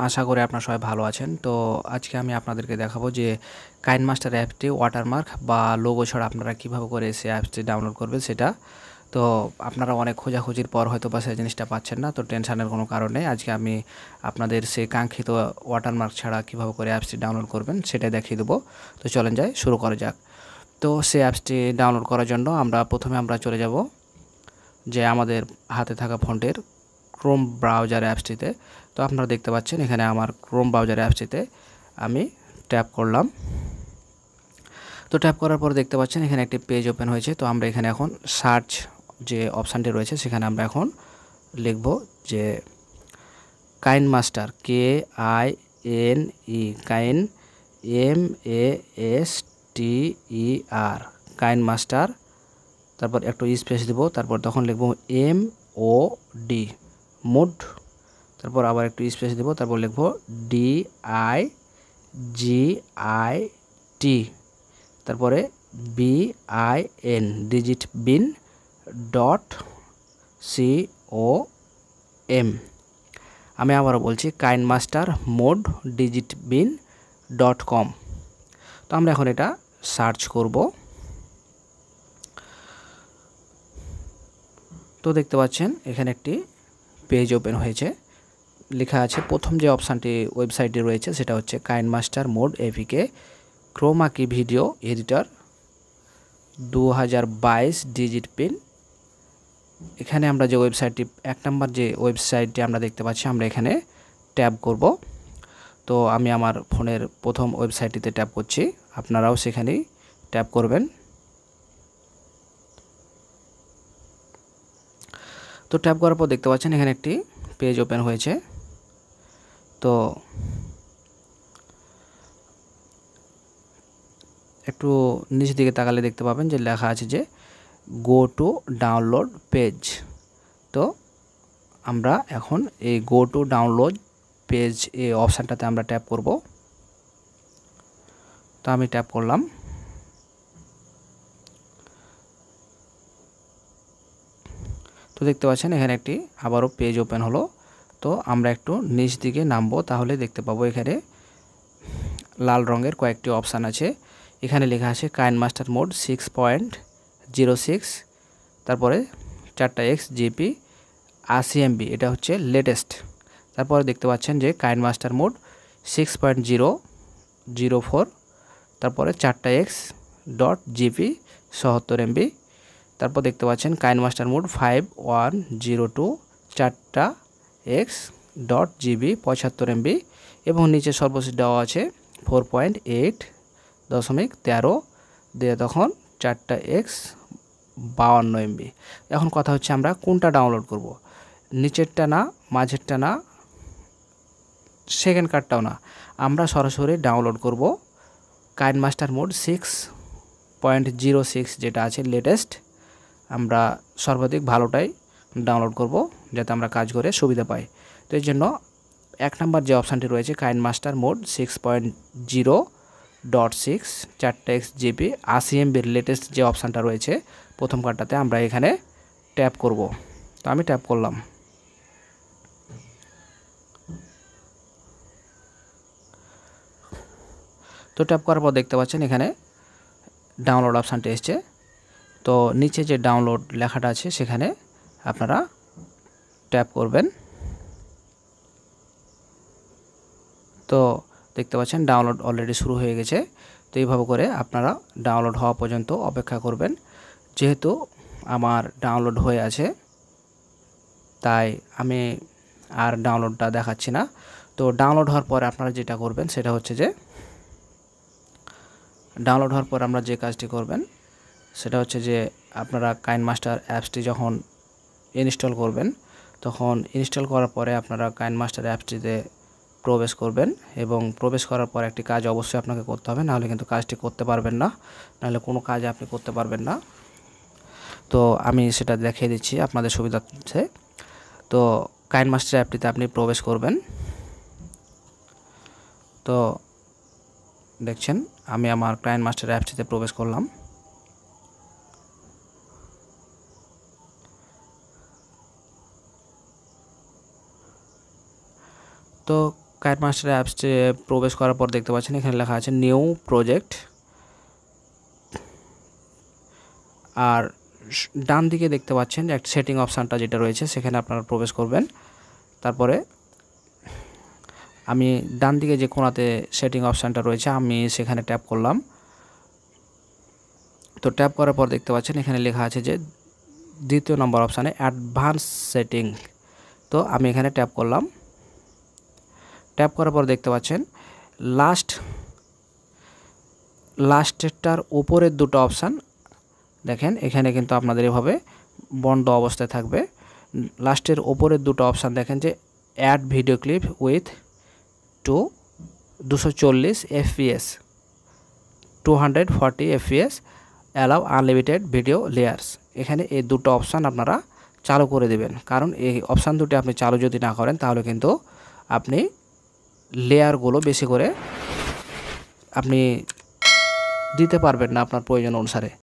আশা করি আপনারা সবাই ভালো আছেন। তো আজকে আমি আপনাদেরকে দেখাবো যে কাইনমাস্টার অ্যাপটি ওয়াটারমার্ক বা লোগো ছাড়া আপনারা কীভাবে করে সেই অ্যাপসটি ডাউনলোড করবেন সেটা। তো আপনারা অনেক খোঁজাখুঁজির পর হয়তো বা সেই জিনিসটা পাচ্ছেন না, তো টেনশনের কোনো কারণ নেই। আজকে আমি আপনাদের সেই কাঙ্ক্ষিত ওয়াটারমার্ক ছাড়া কীভাবে করে অ্যাপসটি ডাউনলোড করবেন সেটাই দেখিয়ে দেবো। তো চলেন যাই, শুরু করা যাক। তো সেই অ্যাপসটি ডাউনলোড করার জন্য প্রথমে আমরা চলে যাব যে আমাদের হাতে থাকা ফোনটির ক্রোম ব্রাউজার অ্যাপসটিতে। তো আপনারা দেখতে পাচ্ছেন এখানে আমার ক্রোম ব্রাউজার অ্যাপসটিতে আমি ট্যাপ করলাম। তো ট্যাপ করার পর দেখতে পাচ্ছেন এখানে একটি পেজ ওপেন হয়েছে। তো আমরা এখানে এখন সার্চ যে অপশানটি রয়েছে সেখানে আমরা এখন লিখব যে কাইনমাস্টার, KINE, কাইন MASTER, কাইনমাস্টার, তারপর একটু স্পেস দিব, তারপর তখন লিখব MOD, মোড, তারপর আবার একটু স্পেস দিব, তারপর লিখব DIGIT, তারপরে BIN, ডিজিট বিন .com। আমি আবারও বলছি কাইনমাস্টার মোড ডিজিট বিন .com। তো আমরা এখন এটা সার্চ করব। তো দেখতে পাচ্ছেন এখানে একটি পেজ ওপেন হয়েছে, লেখা আছে প্রথম যে অপশানটি ওয়েবসাইটে রয়েছে সেটা হচ্ছে কাইনমাস্টার মোড APK ক্রোমা কি ভিডিও এডিটর 2022 ডিজিট পিন। এখানে আমরা যে ওয়েবসাইটটি 1 নম্বর যে ওয়েবসাইটটি আমরা দেখতে পাচ্ছি আমরা এখানে ট্যাপ করব। তো আমি আমার ফোনের প্রথম ওয়েবসাইটটিতে ট্যাপ করছি, আপনারাও সেখানেই ট্যাপ করবেন। তো ট্যাপ করার পর দেখতে পাচ্ছেন এখানে একটি পেজ ওপেন হয়েছে। তো একটু নিচের দিকে তাকালে দেখতে পাবেন যে লেখা আছে যে গো টু ডাউনলোড পেজ। তো আমরা এখন এই গো টু ডাউনলোড পেজ এই অপশানটাতে আমরা ট্যাপ করব। তো আমি ট্যাপ করলাম। তো দেখতে পাচ্ছেন এখানে একটি আবারও পেজ ওপেন হলো। তো আমরা একটু নিচ দিকে নামবো, তাহলে দেখতে পাবো এখানে লাল রঙের কয়েকটি অপশান আছে। এখানে লেখা আছে কাইনমাস্টার মোড 6.06, তারপরে 4x GB 80 MB, এটা হচ্ছে লেটেস্ট। তারপরে দেখতে পাচ্ছেন যে কাইনমাস্টার মোড 6.004, তারপরে 4x .GB 77 MB। তারপর দেখতে পাচ্ছেন KineMaster mode 5102, 4x .GB 75 MB, এবং নিচে সর্বশেষ দেওয়া আছে 4.8.13 দিয়ে তখন 4x 52 MB। এখন কথা হচ্ছে আমরা কোনটা ডাউনলোড করব, নিচেরটা না, মাঝেরটা না, সেকেন্ড কার্ডটাও না, আমরা সরাসরি ডাউনলোড করব কাইনমাস্টার মোড 6.06 যেটা আছে লেটেস্ট। আমরা সর্বাধিক ভালোটাই ডাউনলোড করব যাতে আমরা কাজ করে সুবিধা পাই। তো এই জন্য 1 নম্বর যে অপশানটি রয়েছে KineMaster mode 6.0.6, 4x GB 80 MB latest যে অপশানটা রয়েছে প্রথম কার্ডটাতে আমরা এখানে ট্যাপ করব। তো আমি ট্যাপ করলাম। তো ট্যাপ করার পর দেখতে পাচ্ছেন এখানে ডাউনলোড অপশানটি এসছে। তো নিচে যে ডাউনলোড লেখাটা আছে সেখানে আপনারা ট্যাপ করবেন। তো দেখতে পাচ্ছেন ডাউনলোড অলরেডি শুরু হয়ে গেছে। তো এইভাবে করে আপনারা ডাউনলোড হওয়া পর্যন্ত অপেক্ষা করবেন। যেহেতু আমার ডাউনলোড হয়ে আছে তাই আমি আর ডাউনলোডটা দেখাচ্ছি না। তো ডাউনলোড হওয়ার পর আপনারা যেটা করবেন সেটা হচ্ছে যে ডাউনলোড হওয়ার পর আমরা যে কাজটি করবেন সেটা হচ্ছে যে আপনারা কাইনমাস্টার অ্যাপসটি যখন ইনস্টল করবেন তখন ইনস্টল করার পরে আপনারা কাইনমাস্টার অ্যাপসটিতে প্রবেশ করবেন, এবং প্রবেশ করার পর একটি কাজ অবশ্যই আপনাকে করতে হবে, নাহলে কিন্তু কাজটি করতে পারবেন না, নাহলে কোনো কাজ আপনি করতে পারবেন না। তো আমি সেটা দেখিয়ে দিচ্ছি আপনাদের সুবিধার্থে। তো কাইনমাস্টার অ্যাপটিতে আপনি প্রবেশ করবেন। তো দেখছেন আমি আমার কাইনমাস্টার অ্যাপসটিতে প্রবেশ করলাম। তো কাইনমাস্টার অ্যাপসে প্রবেশ করার পর দেখতে পাচ্ছেন এখানে লেখা আছে নিউ প্রজেক্ট, আর ডান দিকে দেখতে পাচ্ছেন একটা সেটিং অপশানটা যেটা রয়েছে সেখানে আপনারা প্রবেশ করবেন। তারপরে আমি ডান দিকে যে কোণাতে সেটিং অপশানটা রয়েছে আমি সেখানে ট্যাপ করলাম। তো ট্যাপ করার পর দেখতে পাচ্ছেন এখানে লেখা আছে যে দ্বিতীয় নম্বর অপশানে অ্যাডভান্স সেটিং। তো আমি এখানে ট্যাপ করলাম। ট্যাপ করার পর দেখতে পাচ্ছেন লাস্টেরটার উপরের দুটো অপশান দেখেন, এখানে কিন্তু আপনাদের এভাবে বন্ধ অবস্থায় থাকবে। লাস্টের ওপরের দুটো অপশান দেখেন যে add video clip with 240 FPS 240 FPS allow unlimited video layers. এখানে এই দুটো অপশান আপনারা চালু করে দেবেন, কারণ এই অপশান দুটি আপনি চালু যদি না করেন তাহলে কিন্তু আপনি লেয়ারগুলো বেশি করে আপনি দিতে পারবেন না আপনার প্রয়োজন অনুসারে।